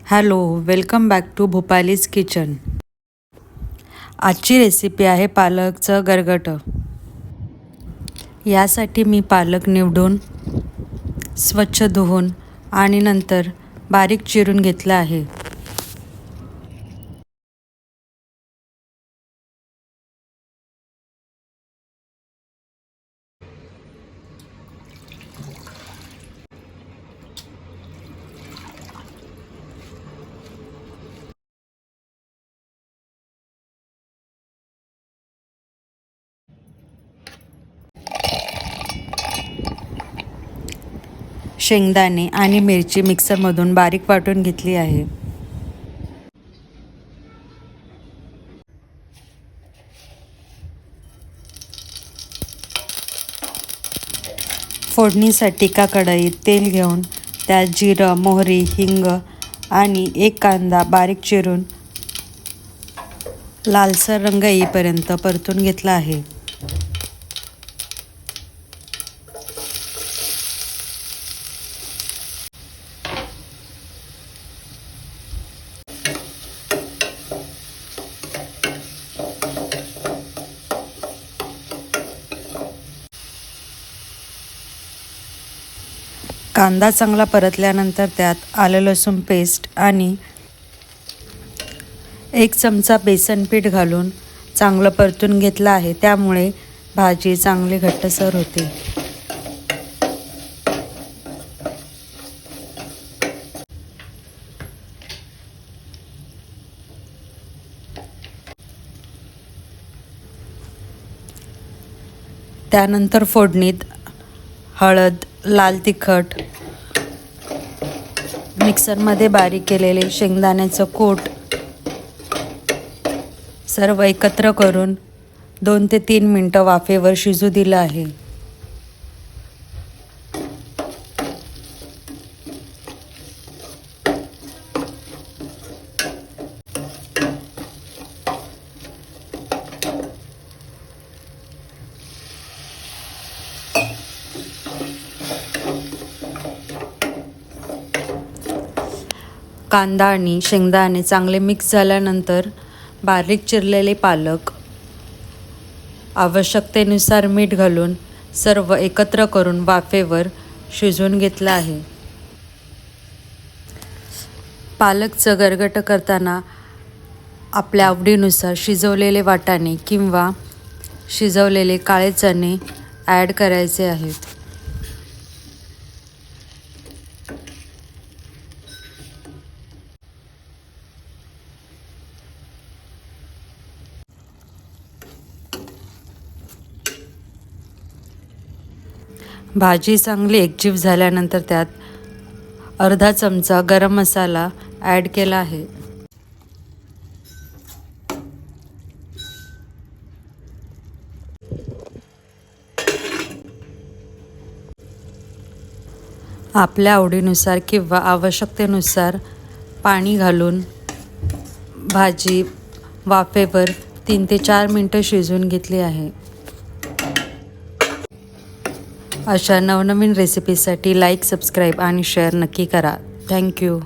Hello, welcome back to Bhopali's kitchen. आजची recipe आहे पालकचं गरगटं. यासाठी मी पालक निवडून स्वच्छ धुवून आणि नंतर बारीक चिरून घेतला आहे. शेंगदाणे आणि मिरची मिक्सरमधून बारीक वाटून घेतली आहे. फोडणीसाठी एका कढईत तेल घेऊन त्यात जिरं, मोहरी, हिंग आणि एक कांदा बारीक चिरून लालसर रंग येईपर्यंत परतून घेतला आहे. कांदा चांगला परतल्यानंतर त्यात आलं लसूण पेस्ट आणि 1 चमचा बेसन पीठ घालून चांगलं परतून घेतलं आहे. त्यामुळे भाजी चांगली घट्टसर होते. त्यानंतर फोडणीत हळद, लाल तिखट, मिक्सरमध्ये बारीक केलेले शेंगदाण्याचं कूट सर्व एकत्र करून 2 ते 3 मिनटं वाफेवर शिजू दिलं आहे. कांदा आणि शेंगदाणे चांगले मिक्स झाल्यानंतर बारीक चिरलेले पालक, आवश्यकतेनुसार मीठ घालून सर्व एकत्र करून वाफेवर शिजवून घेतलं आहे. पालकचं गरगटं करताना आपल्या आवडीनुसार शिजवलेले वाटाणे किंवा शिजवलेले काळे चणे ॲड करायचे आहेत. भाजी चांगली एकजीव झाल्यानंतर त्यात अर्धा चमचा गरम मसाला ॲड केला आहे. आपल्या आवडीनुसार किंवा आवश्यकतेनुसार पाणी घालून भाजी वाफेवर 3 ते 4 मिनटं शिजवून घेतली आहे. अशा नवनवीन रेसिपीसाठी लाईक, सबस्क्राईब आणि शेअर नक्की करा. थँक्यू.